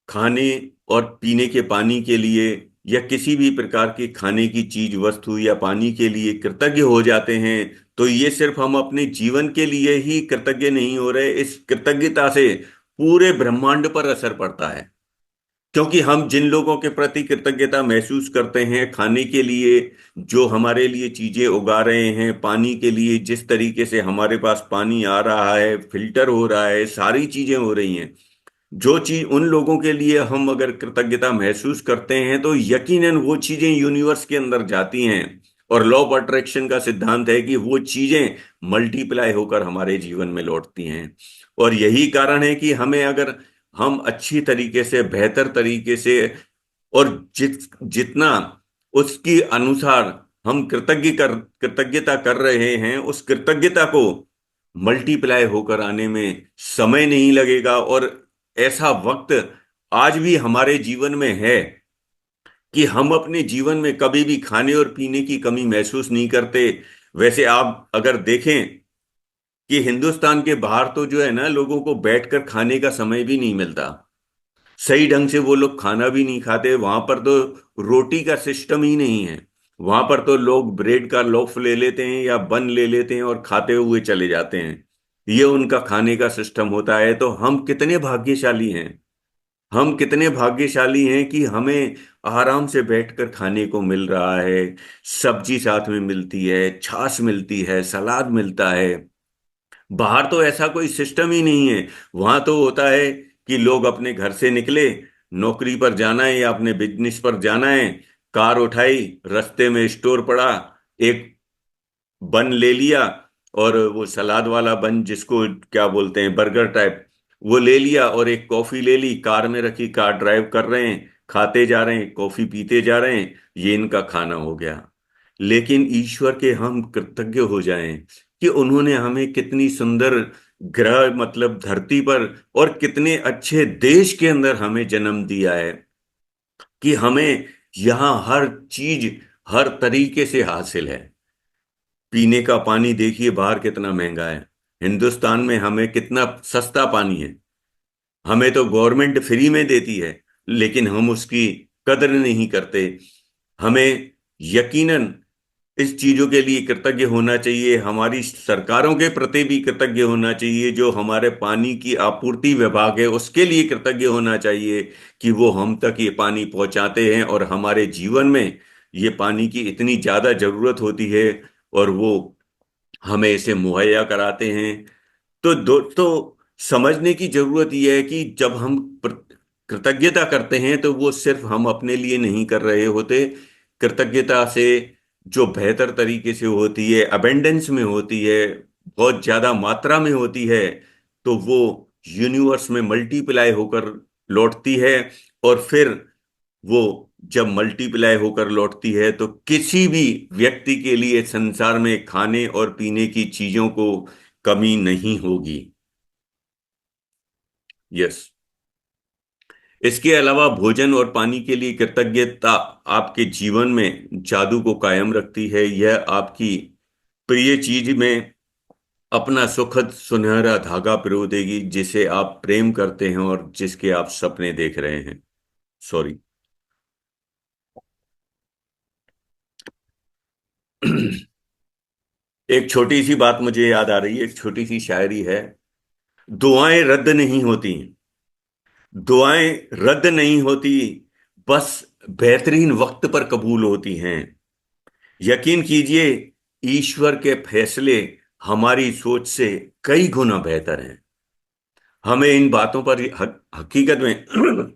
खाने और पीने के पानी के लिए या किसी भी प्रकार की खाने की चीज वस्तु या पानी के लिए कृतज्ञ हो जाते हैं, तो ये सिर्फ हम अपने जीवन के लिए ही कृतज्ञ नहीं हो रहे, इस कृतज्ञता से पूरे ब्रह्मांड पर असर पड़ता है। क्योंकि हम जिन लोगों के प्रति कृतज्ञता महसूस करते हैं, खाने के लिए जो हमारे लिए चीजें उगा रहे हैं, पानी के लिए जिस तरीके से हमारे पास पानी आ रहा है, फिल्टर हो रहा है, सारी चीजें हो रही हैं, जो चीज उन लोगों के लिए हम अगर कृतज्ञता महसूस करते हैं तो यकीनन वो चीजें यूनिवर्स के अंदर जाती हैं। और लॉ ऑफ अट्रैक्शन का सिद्धांत है कि वो चीजें मल्टीप्लाई होकर हमारे जीवन में लौटती हैं। और यही कारण है कि हमें, अगर हम अच्छी तरीके से, बेहतर तरीके से और जितना उसकी अनुसार हम कृतज्ञता कर रहे हैं, उस कृतज्ञता को मल्टीप्लाई होकर आने में समय नहीं लगेगा। और ऐसा वक्त आज भी हमारे जीवन में है कि हम अपने जीवन में कभी भी खाने और पीने की कमी महसूस नहीं करते। वैसे आप अगर देखें कि हिंदुस्तान के बाहर तो जो है ना, लोगों को बैठकर खाने का समय भी नहीं मिलता, सही ढंग से वो लोग खाना भी नहीं खाते। वहां पर तो रोटी का सिस्टम ही नहीं है। वहां पर तो लोग ब्रेड का लोफ ले लेते हैं या बन ले लेते हैं और खाते हुए चले जाते हैं। ये उनका खाने का सिस्टम होता है। तो हम कितने भाग्यशाली हैं, हम कितने भाग्यशाली हैं कि हमें आराम से बैठकर खाने को मिल रहा है। सब्जी साथ में मिलती है, छाछ मिलती है, सलाद मिलता है। बाहर तो ऐसा कोई सिस्टम ही नहीं है। वहां तो होता है कि लोग अपने घर से निकले, नौकरी पर जाना है या अपने बिजनेस पर जाना है, कार उठाई, रास्ते में स्टोर पड़ा, एक बन ले लिया, और वो सलाद वाला बन जिसको क्या बोलते हैं, बर्गर टाइप, वो ले लिया, और एक कॉफी ले ली, कार में रखी, कार ड्राइव कर रहे हैं, खाते जा रहे हैं, कॉफी पीते जा रहे हैं, ये इनका खाना हो गया। लेकिन ईश्वर के हम कृतज्ञ हो जाएं कि उन्होंने हमें कितनी सुंदर ग्रह मतलब धरती पर और कितने अच्छे देश के अंदर हमें जन्म दिया है कि हमें यहाँ हर चीज हर तरीके से हासिल है। पीने का पानी देखिए बाहर कितना महंगा है, हिंदुस्तान में हमें कितना सस्ता पानी है। हमें तो गवर्नमेंट फ्री में देती है, लेकिन हम उसकी कदर नहीं करते। हमें यकीनन इस चीजों के लिए कृतज्ञ होना चाहिए, हमारी सरकारों के प्रति भी कृतज्ञ होना चाहिए, जो हमारे पानी की आपूर्ति विभाग है उसके लिए कृतज्ञ होना चाहिए कि वो हम तक ये पानी पहुंचाते हैं और हमारे जीवन में ये पानी की इतनी ज्यादा जरूरत होती है और वो हमें इसे मुहैया कराते हैं। तो दोस्तों, समझने की जरूरत यह है कि जब हम कृतज्ञता करते हैं तो वो सिर्फ हम अपने लिए नहीं कर रहे होते। कृतज्ञता से जो बेहतर तरीके से होती है, अबेंडेंस में होती है, बहुत ज्यादा मात्रा में होती है, तो वो यूनिवर्स में मल्टीप्लाई होकर लौटती है। और फिर वो जब मल्टीप्लाई होकर लौटती है तो किसी भी व्यक्ति के लिए संसार में खाने और पीने की चीजों को कमी नहीं होगी। यस। इसके अलावा भोजन और पानी के लिए कृतज्ञता आपके जीवन में जादू को कायम रखती है। यह आपकी प्रिय चीज में अपना सुखद सुनहरा धागा पिरो देगी, जिसे आप प्रेम करते हैं और जिसके आप सपने देख रहे हैं। सॉरी। एक छोटी सी बात मुझे याद आ रही है, एक छोटी सी शायरी है। दुआएं रद्द नहीं होती, दुआएं रद्द नहीं होती, बस बेहतरीन वक्त पर कबूल होती हैं। यकीन कीजिए, ईश्वर के फैसले हमारी सोच से कई गुना बेहतर हैं। हमें इन बातों पर हकीकत में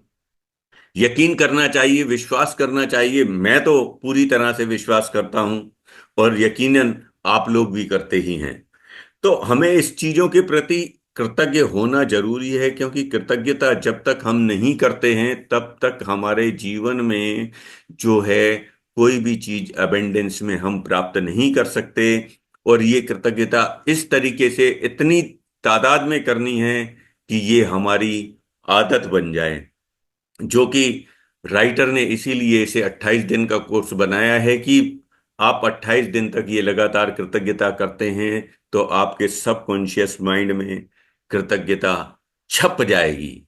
यकीन करना चाहिए, विश्वास करना चाहिए। मैं तो पूरी तरह से विश्वास करता हूं और यकीनन आप लोग भी करते ही हैं। तो हमें इस चीजों के प्रति कृतज्ञ होना जरूरी है, क्योंकि कृतज्ञता जब तक हम नहीं करते हैं तब तक हमारे जीवन में जो है कोई भी चीज अबेंडेंस में हम प्राप्त नहीं कर सकते। और ये कृतज्ञता इस तरीके से इतनी तादाद में करनी है कि ये हमारी आदत बन जाए, जो कि राइटर ने इसीलिए इसे 28 दिन का कोर्स बनाया है कि आप 28 दिन तक ये लगातार कृतज्ञता करते हैं तो आपके सबकॉन्शियस माइंड में कृतज्ञता छप जाएगी।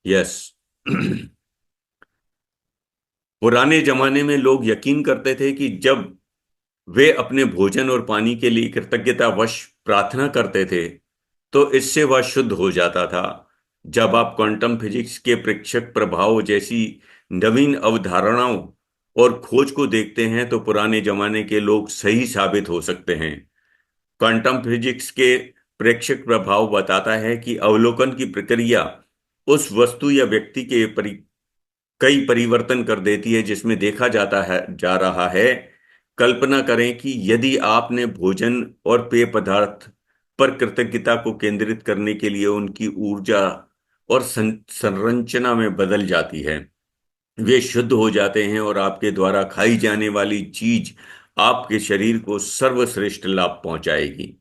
यस। पुराने जमाने में लोग यकीन करते थे कि जब वे अपने भोजन और पानी के लिए कृतज्ञता वश प्रार्थना करते थे तो इससे वह शुद्ध हो जाता था। जब आप क्वांटम फिजिक्स के प्रेक्षक प्रभाव जैसी नवीन अवधारणाओं और खोज को देखते हैं तो पुराने जमाने के लोग सही साबित हो सकते हैं। क्वांटम फिजिक्स के प्रेक्षक प्रभाव बताता है कि अवलोकन की प्रक्रिया उस वस्तु या व्यक्ति के कई परिवर्तन कर देती है जिसमें देखा जाता है जा रहा है। कल्पना करें कि यदि आपने भोजन और पेय पदार्थ पर कृतज्ञता को केंद्रित करने के लिए उनकी ऊर्जा और संरचना में बदल जाती है, वे शुद्ध हो जाते हैं और आपके द्वारा खाई जाने वाली चीज आपके शरीर को सर्वश्रेष्ठ लाभ पहुंचाएगी।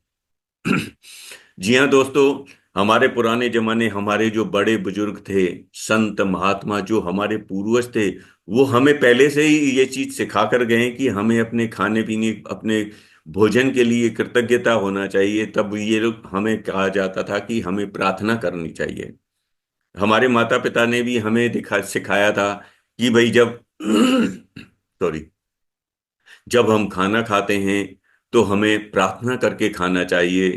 जी हाँ दोस्तों, हमारे पुराने जमाने हमारे जो बड़े बुजुर्ग थे, संत महात्मा जो हमारे पूर्वज थे, वो हमें पहले से ही ये चीज सिखा कर गए हैं कि हमें अपने खाने पीने अपने भोजन के लिए कृतज्ञता होना चाहिए। तब ये लोग हमें कहा जाता था कि हमें प्रार्थना करनी चाहिए। हमारे माता पिता ने भी हमें दिखा सिखाया था कि भाई जब सॉरी, जब हम खाना खाते हैं तो हमें प्रार्थना करके खाना चाहिए,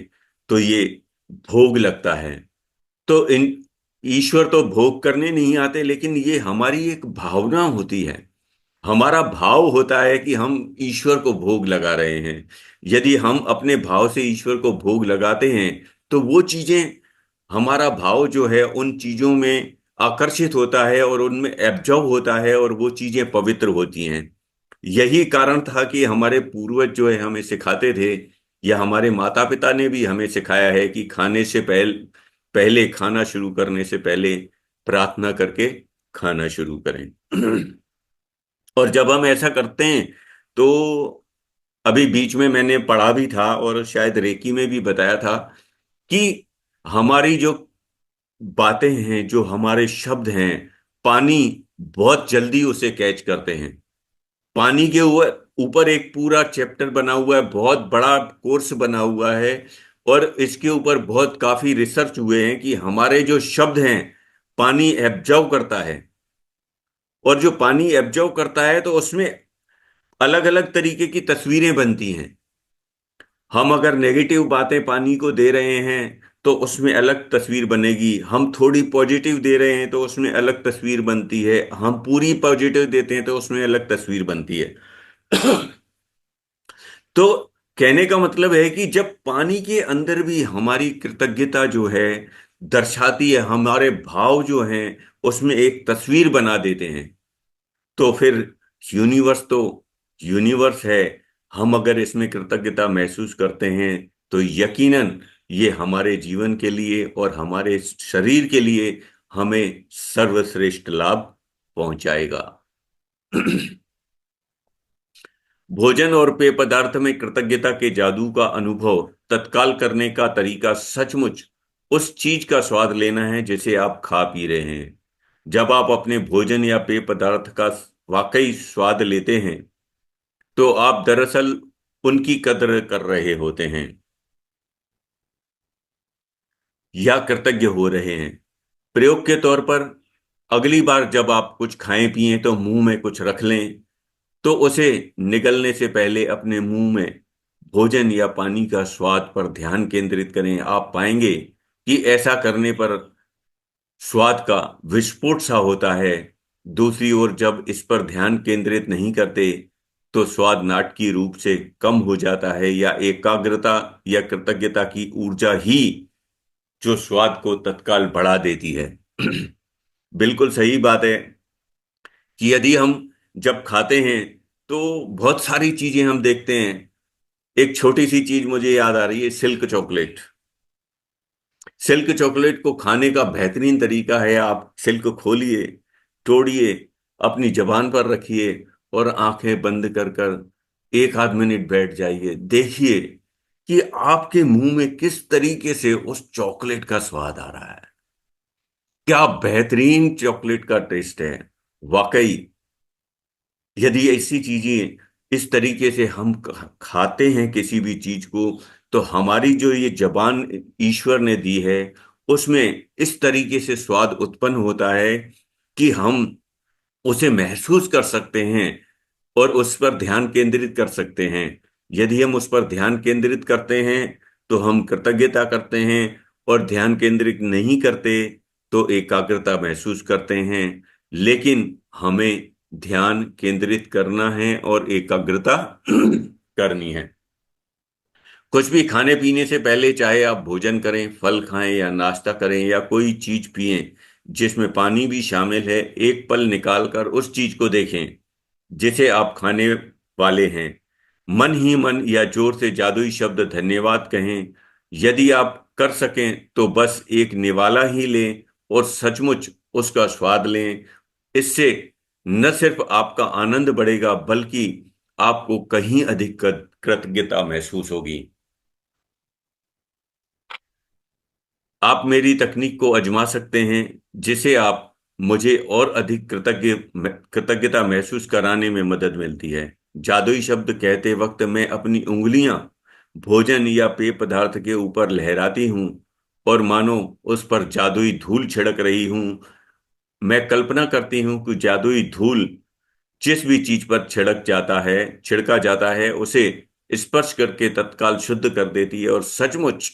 तो ये भोग लगता है। तो इन ईश्वर तो भोग करने नहीं आते, लेकिन ये हमारी एक भावना होती है, हमारा भाव होता है कि हम ईश्वर को भोग लगा रहे हैं। यदि हम अपने भाव से ईश्वर को भोग लगाते हैं तो वो चीजें, हमारा भाव जो है उन चीजों में आकर्षित होता है और उनमें एब्जॉर्ब होता है और वो चीजें पवित्र होती हैं। यही कारण था कि हमारे पूर्वज जो है हमें सिखाते थे, या हमारे माता पिता ने भी हमें सिखाया है कि खाने से पहले पहले खाना शुरू करने से पहले प्रार्थना करके खाना शुरू करें। और जब हम ऐसा करते हैं तो अभी बीच में मैंने पढ़ा भी था और शायद रेकी में भी बताया था कि हमारी जो बातें हैं, जो हमारे शब्द हैं, पानी बहुत जल्दी उसे कैच करते हैं। पानी के ऊपर ऊपर एक पूरा चैप्टर बना हुआ है, बहुत बड़ा कोर्स बना हुआ है, और इसके ऊपर बहुत काफी रिसर्च हुए हैं कि हमारे जो शब्द हैं पानी एब्जॉर्व करता है। और जो पानी एब्जॉर्व करता है तो उसमें अलग अलग तरीके की तस्वीरें बनती हैं। हम अगर नेगेटिव बातें पानी को दे रहे हैं तो उसमें अलग तस्वीर बनेगी, हम थोड़ी पॉजिटिव दे रहे हैं तो उसमें अलग तस्वीर बनती है, हम पूरी पॉजिटिव देते हैं तो उसमें अलग तस्वीर बनती है। तो कहने का मतलब है कि जब पानी के अंदर भी हमारी कृतज्ञता जो है दर्शाती है, हमारे भाव जो हैं उसमें एक तस्वीर बना देते हैं, तो फिर यूनिवर्स तो यूनिवर्स है। हम अगर इसमें कृतज्ञता महसूस करते हैं तो यकीनन ये हमारे जीवन के लिए और हमारे शरीर के लिए हमें सर्वश्रेष्ठ लाभ पहुंचाएगा। भोजन और पेय पदार्थ में कृतज्ञता के जादू का अनुभव तत्काल करने का तरीका सचमुच उस चीज का स्वाद लेना है जिसे आप खा पी रहे हैं। जब आप अपने भोजन या पेय पदार्थ का वाकई स्वाद लेते हैं तो आप दरअसल उनकी कदर कर रहे होते हैं या कृतज्ञ हो रहे हैं। प्रयोग के तौर पर, अगली बार जब आप कुछ खाएं पिएं तो मुंह में कुछ रख लें, तो उसे निगलने से पहले अपने मुंह में भोजन या पानी का स्वाद पर ध्यान केंद्रित करें। आप पाएंगे कि ऐसा करने पर स्वाद का विस्फोट सा होता है। दूसरी ओर जब इस पर ध्यान केंद्रित नहीं करते तो स्वाद नाटकीय रूप से कम हो जाता है, या एकाग्रता या कृतज्ञता की ऊर्जा ही जो स्वाद को तत्काल बढ़ा देती है। बिल्कुल सही बात है कि यदि हम जब खाते हैं तो बहुत सारी चीजें हम देखते हैं। एक छोटी सी चीज मुझे याद आ रही है, सिल्क चॉकलेट। सिल्क चॉकलेट को खाने का बेहतरीन तरीका है, आप सिल्क खोलिए, तोड़िए, अपनी जबान पर रखिए और आंखें बंद कर कर एक आध मिनट बैठ जाइए, देखिए कि आपके मुंह में किस तरीके से उस चॉकलेट का स्वाद आ रहा है। क्या बेहतरीन चॉकलेट का टेस्ट है वाकई। यदि ऐसी चीजें इस तरीके से हम खाते हैं किसी भी चीज को, तो हमारी जो ये जबान ईश्वर ने दी है उसमें इस तरीके से स्वाद उत्पन्न होता है कि हम उसे महसूस कर सकते हैं और उस पर ध्यान केंद्रित कर सकते हैं। यदि हम उस पर ध्यान केंद्रित करते हैं तो हम कृतज्ञता करते हैं, और ध्यान केंद्रित नहीं करते तो एकाग्रता महसूस करते हैं। लेकिन हमें ध्यान केंद्रित करना है और एकाग्रता करनी है। कुछ भी खाने पीने से पहले, चाहे आप भोजन करें, फल खाएं या नाश्ता करें या कोई चीज पिएं जिसमें पानी भी शामिल है, एक पल निकालकर उस चीज को देखें जिसे आप खाने वाले हैं। मन ही मन या जोर से जादुई शब्द धन्यवाद कहें। यदि आप कर सकें तो बस एक निवाला ही लें और सचमुच उसका स्वाद लें। इससे न सिर्फ आपका आनंद बढ़ेगा बल्कि आपको कहीं अधिक कृतज्ञता महसूस होगी। आप मेरी तकनीक को आजमा सकते हैं जिसे आप मुझे और अधिक कृतज्ञता महसूस कराने में मदद मिलती है। जादुई शब्द कहते वक्त मैं अपनी उंगलियां भोजन या पेय पदार्थ के ऊपर लहराती हूं और मानो उस पर जादुई धूल छिड़क रही हूं। मैं कल्पना करती हूं कि जादुई धूल जिस भी चीज पर छिड़का जाता है उसे स्पर्श करके तत्काल शुद्ध कर देती है, और सचमुच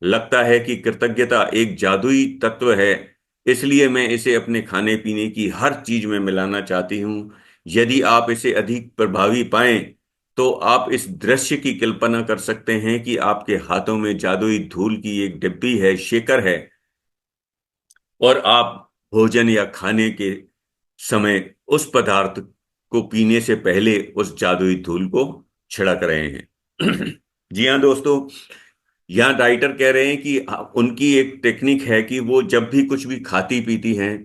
लगता है कि कृतज्ञता एक जादुई तत्व है। इसलिए मैं इसे अपने खाने पीने की हर चीज में मिलाना चाहती हूँ। यदि आप इसे अधिक प्रभावी पाएं तो आप इस दृश्य की कल्पना कर सकते हैं कि आपके हाथों में जादुई धूल की एक डिब्बी है, शेकर है, और आप भोजन या खाने के समय उस पदार्थ को पीने से पहले उस जादुई धूल को छिड़क रहे हैं। जी हाँ दोस्तों, यहाँ राइटर कह रहे हैं कि उनकी एक टेक्निक है कि वो जब भी कुछ भी खाती पीती हैं,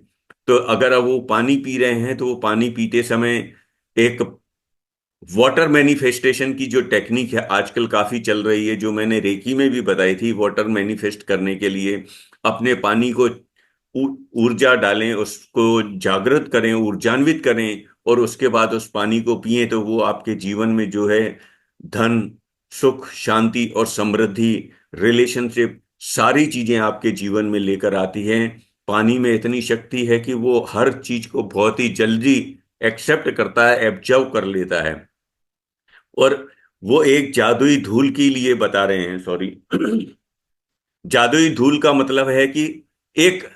तो अगर अब वो पानी पी रहे हैं तो वो पानी पीते समय एक वाटर मैनिफेस्टेशन की जो टेक्निक है आजकल काफी चल रही है, जो मैंने रेकी में भी बताई थी, वाटर मैनिफेस्ट करने के लिए अपने पानी को ऊर्जा डालें, उसको जागृत करें, ऊर्जान्वित करें, और उसके बाद उस पानी को पिएं, तो वो आपके जीवन में जो है धन, सुख, शांति और समृद्धि, रिलेशनशिप, सारी चीजें आपके जीवन में लेकर आती हैं। पानी में इतनी शक्ति है कि वो हर चीज को बहुत ही जल्दी एक्सेप्ट करता है, एब्जॉर्व कर लेता है। और वो एक जादुई धूल के लिए बता रहे हैं, सॉरी जादुई धूल का मतलब है कि एक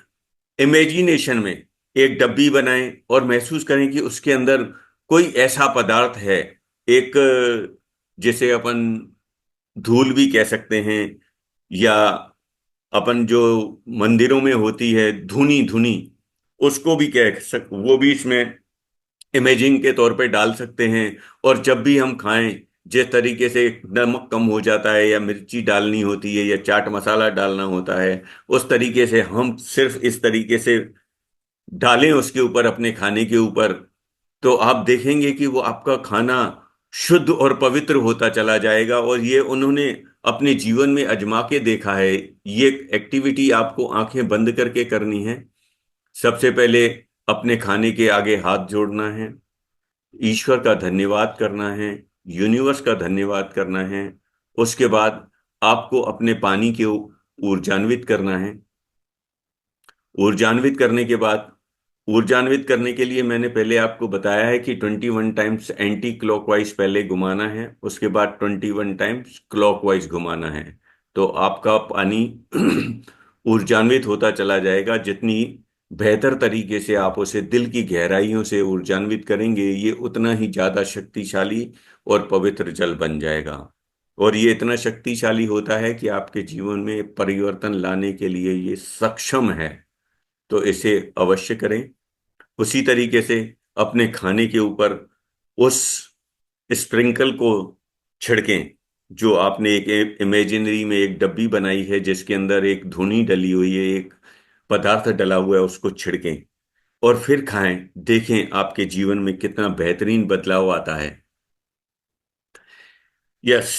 इमेजिनेशन में एक डब्बी बनाएं और महसूस करें कि उसके अंदर कोई ऐसा पदार्थ है, एक जिसे अपन धूल भी कह सकते हैं, या अपन जो मंदिरों में होती है धुनी धुनी, उसको भी कह सक, वो भी इसमें इमेजिंग के तौर पे डाल सकते हैं। और जब भी हम खाएं, जिस तरीके से नमक कम हो जाता है या मिर्ची डालनी होती है या चाट मसाला डालना होता है, उस तरीके से हम सिर्फ इस तरीके से डालें उसके ऊपर, अपने खाने के ऊपर, तो आप देखेंगे कि वो आपका खाना शुद्ध और पवित्र होता चला जाएगा। और ये उन्होंने अपने जीवन में आजमा के देखा है। ये एक्टिविटी आपको आंखें बंद करके करनी है। सबसे पहले अपने खाने के आगे हाथ जोड़ना है, ईश्वर का धन्यवाद करना है, यूनिवर्स का धन्यवाद करना है। उसके बाद आपको अपने पानी के ऊर्जान्वित करना है। ऊर्जान्वित करने के बाद, ऊर्जान्वित करने के लिए मैंने पहले आपको बताया है कि 21 टाइम्स एंटी क्लॉकवाइज पहले घुमाना है, उसके बाद 21 टाइम्स क्लॉकवाइज घुमाना है। तो आपका पानी ऊर्जान्वित होता चला जाएगा। जितनी बेहतर तरीके से आप उसे दिल की गहराइयों से ऊर्जान्वित करेंगे, ये उतना ही ज्यादा शक्तिशाली और पवित्र जल बन जाएगा। और ये इतना शक्तिशाली होता है कि आपके जीवन में परिवर्तन लाने के लिए ये सक्षम है। तो इसे अवश्य करें। उसी तरीके से अपने खाने के ऊपर उस स्प्रिंकल को छिड़कें, जो आपने एक इमेजिनरी में एक डब्बी बनाई है जिसके अंदर एक धुनी डली हुई है, एक पदार्थ डला हुआ है, उसको छिड़कें और फिर खाएं। देखें आपके जीवन में कितना बेहतरीन बदलाव आता है। यस,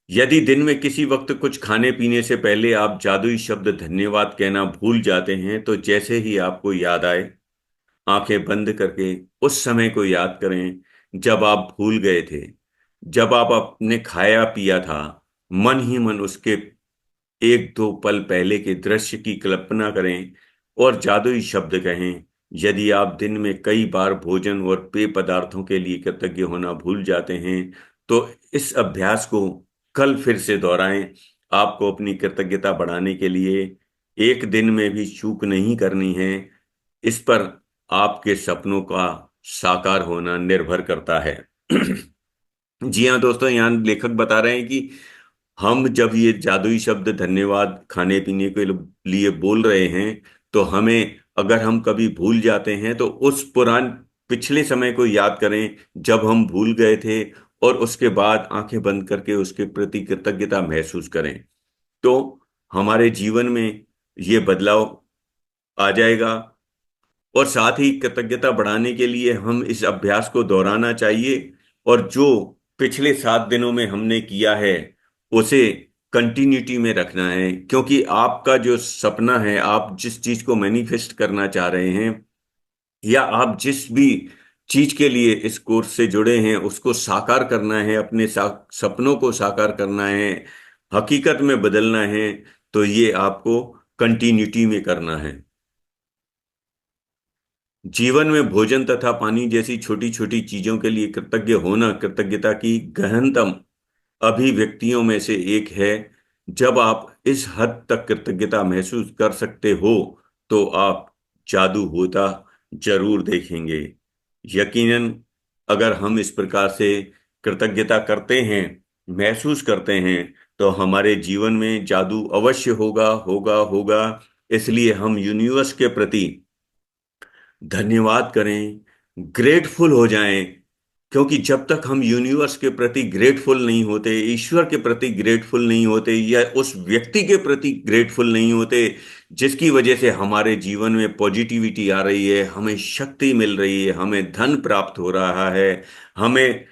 यदि दिन में किसी वक्त कुछ खाने पीने से पहले आप जादुई शब्द धन्यवाद कहना भूल जाते हैं, तो जैसे ही आपको याद आए, आंखें बंद करके उस समय को याद करें जब आप भूल गए थे, जब आप अपने खाया पिया था। मन ही मन उसके एक दो पल पहले के दृश्य की कल्पना करें और जादुई शब्द कहें। यदि आप दिन में कई बार भोजन और पेय पदार्थों के लिए कृतज्ञ होना भूल जाते हैं, तो इस अभ्यास को कल फिर से दोहराएं। आपको अपनी कृतज्ञता बढ़ाने के लिए एक दिन में भी चूक नहीं करनी है। इस पर आपके सपनों का साकार होना निर्भर करता है। जी हाँ दोस्तों, यहाँ लेखक बता रहे हैं कि हम जब ये जादुई शब्द धन्यवाद खाने पीने के लिए बोल रहे हैं, तो हमें, अगर हम कभी भूल जाते हैं, तो उस पिछले समय को याद करें जब हम भूल गए थे, और उसके बाद आंखें बंद करके उसके प्रति कृतज्ञता महसूस करें। तो हमारे जीवन में ये बदलाव आ जाएगा। और साथ ही कृतज्ञता बढ़ाने के लिए हम इस अभ्यास को दोहराना चाहिए, और जो पिछले 7 दिनों में हमने किया है उसे कंटिन्यूटी में रखना है। क्योंकि आपका जो सपना है, आप जिस चीज को मैनिफेस्ट करना चाह रहे हैं, या आप जिस भी चीज के लिए इस कोर्स से जुड़े हैं, उसको साकार करना है, अपने सपनों को साकार करना है, हकीकत में बदलना है, तो ये आपको कंटिन्यूटी में करना है। जीवन में भोजन तथा पानी जैसी छोटी छोटी चीजों के लिए कृतज्ञ होना कृतज्ञता की गहनतम अभिव्यक्तियों में से एक है। जब आप इस हद तक कृतज्ञता महसूस कर सकते हो, तो आप जादू होता जरूर देखेंगे। यकीनन, अगर हम इस प्रकार से कृतज्ञता करते हैं, महसूस करते हैं, तो हमारे जीवन में जादू अवश्य होगा, होगा, होगा। इसलिए हम यूनिवर्स के प्रति धन्यवाद करें, ग्रेटफुल हो जाएं क्योंकि जब तक हम यूनिवर्स के प्रति ग्रेटफुल नहीं होते, ईश्वर के प्रति ग्रेटफुल नहीं होते, या उस व्यक्ति के प्रति ग्रेटफुल नहीं होते जिसकी वजह से हमारे जीवन में पॉजिटिविटी आ रही है, हमें शक्ति मिल रही है, हमें धन प्राप्त हो रहा है, हमें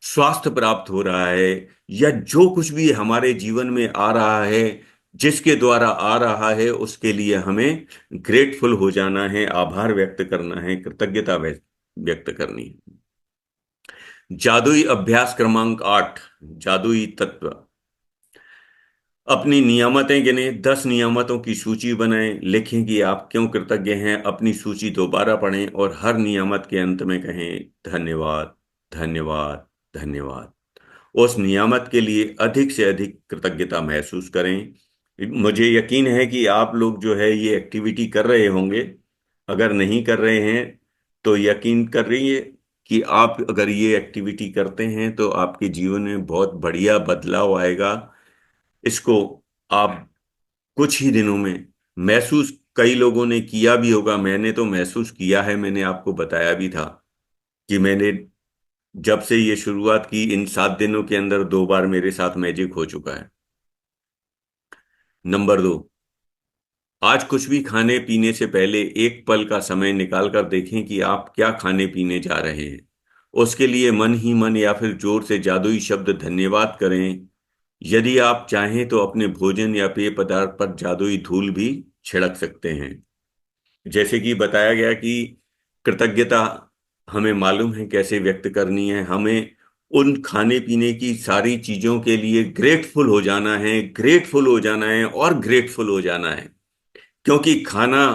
स्वास्थ्य प्राप्त हो रहा है, या जो कुछ भी हमारे जीवन में आ रहा है, जिसके द्वारा आ रहा है, उसके लिए हमें ग्रेटफुल हो जाना है, आभार व्यक्त करना है, कृतज्ञता व्यक्त करनी है। जादुई अभ्यास क्रमांक 8, जादुई तत्व। अपनी नियामतें गिनें, 10 नियामतों की सूची बनाएं, लिखें कि आप क्यों कृतज्ञ हैं, अपनी सूची दोबारा पढ़ें और हर नियामत के अंत में कहें धन्यवाद, धन्यवाद, धन्यवाद। उस नियामत के लिए अधिक से अधिक कृतज्ञता महसूस करें। मुझे यकीन है कि आप लोग जो है ये एक्टिविटी कर रहे होंगे। अगर नहीं कर रहे हैं तो यकीन कर रही है कि आप अगर ये एक्टिविटी करते हैं तो आपके जीवन में बहुत बढ़िया बदलाव आएगा। इसको आप कुछ ही दिनों में महसूस, कई लोगों ने किया भी होगा, मैंने तो महसूस किया है, मैंने आपको बताया भी था कि मैंने जब से ये शुरुआत की, इन 7 दिनों के अंदर 2 बार मेरे साथ मैजिक हो चुका है। नंबर 2, आज कुछ भी खाने पीने से पहले एक पल का समय निकाल कर देखें कि आप क्या खाने पीने जा रहे हैं। उसके लिए मन ही मन या फिर जोर से जादुई शब्द धन्यवाद करें। यदि आप चाहें तो अपने भोजन या पेय पदार्थ पर जादुई धूल भी छिड़क सकते हैं। जैसे कि बताया गया कि कृतज्ञता हमें मालूम है कैसे व्यक्त करनी है। हमें उन खाने पीने की सारी चीजों के लिए ग्रेटफुल हो जाना है, ग्रेटफुल हो जाना है और ग्रेटफुल हो जाना है। क्योंकि खाना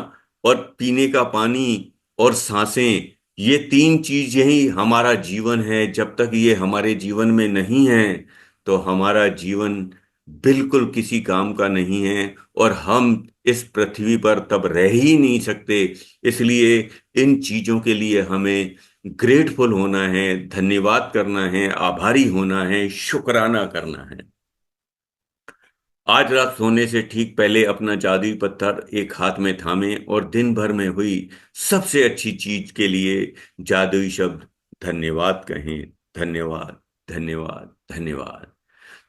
और पीने का पानी और सांसें, ये 3 चीजें ही हमारा जीवन है। जब तक ये हमारे जीवन में नहीं है तो हमारा जीवन बिल्कुल किसी काम का नहीं है, और हम इस पृथ्वी पर तब रह ही नहीं सकते। इसलिए इन चीजों के लिए हमें ग्रेटफुल होना है, धन्यवाद करना है, आभारी होना है, शुक्राना करना है। आज रात सोने से ठीक पहले अपना जादुई पत्थर एक हाथ में थामें और दिन भर में हुई सबसे अच्छी चीज के लिए जादुई शब्द धन्यवाद कहें। धन्यवाद, धन्यवाद, धन्यवाद।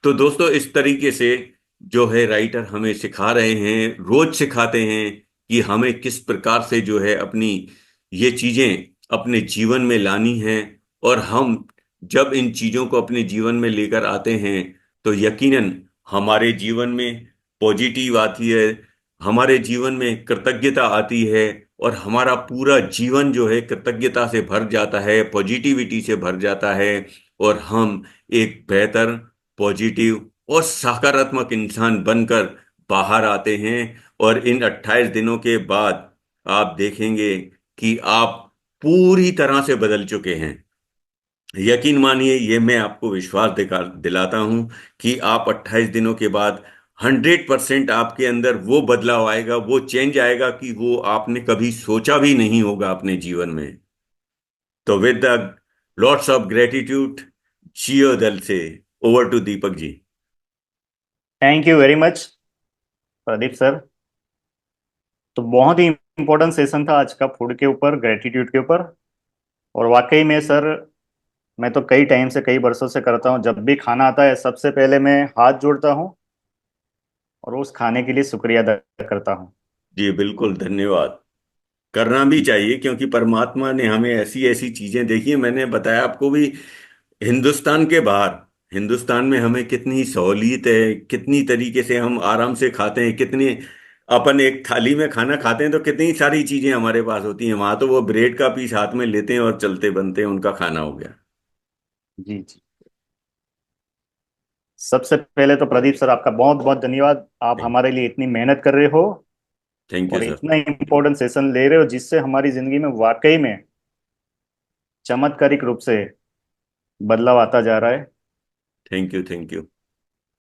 तो दोस्तों, इस तरीके से जो है राइटर हमें सिखा रहे हैं, रोज सिखाते हैं कि हमें किस प्रकार से जो है अपनी ये चीजें अपने जीवन में लानी है। और हम जब इन चीजों को अपने जीवन में लेकर आते हैं तो यकीनन हमारे जीवन में पॉजिटिव आती है, हमारे जीवन में कृतज्ञता आती है, और हमारा पूरा जीवन जो है कृतज्ञता से भर जाता है, पॉजिटिविटी से भर जाता है, और हम एक बेहतर, पॉजिटिव और सकारात्मक इंसान बनकर बाहर आते हैं। और इन 28 दिनों के बाद आप देखेंगे कि आप पूरी तरह से बदल चुके हैं। यकीन मानिए, ये मैं आपको विश्वास दिलाता हूं कि आप 28 दिनों के बाद 100% आपके अंदर वो बदलाव आएगा, वो चेंज आएगा कि वो आपने कभी सोचा भी नहीं होगा अपने जीवन में। तो with the lots of gratitude, जियो दल से, over to Deepak ji. Thank you very much Pradeep sir. तो बहुत ही इम्पोर्टेंट सेशन था आज का, फूड के ऊपर, ग्रेटिट्यूड के ऊपर। और वाकई में सर, मैं तो कई टाइम से, कई वर्षों से करता हूँ। जब भी खाना आता है सबसे पहले मैं हाथ जोड़ता हूँ और उस खाने के लिए शुक्रिया अदा करता हूँ। जी बिल्कुल, धन्यवाद। करना भी चाहिए क्योंकि परमात्मा ने हमें ऐसी ऐसी चीजें देखी हैं। मैंने बताया आपको भी, हिंदुस्तान के बाहर, हिंदुस्तान में हमें कितनी सहूलियत है, कितनी तरीके से हम आराम से खाते हैं, कितनी अपन एक थाली में खाना खाते हैं तो कितनी सारी चीजें हमारे पास होती हैं। वहां तो वो ब्रेड का पीस हाथ में लेते हैं और चलते बनते हैं, उनका खाना हो गया। जी जी। सबसे पहले तो प्रदीप सर, आपका बहुत बहुत धन्यवाद। आप थैंक हमारे लिए इतनी मेहनत कर रहे हो थैंक यू और सर। इतना इम्पोर्टेंट सेशन ले रहे हो, जिससे हमारी जिंदगी में वाकई में चमत्कारिक रूप से बदलाव आता जा रहा है। Thank you, thank you.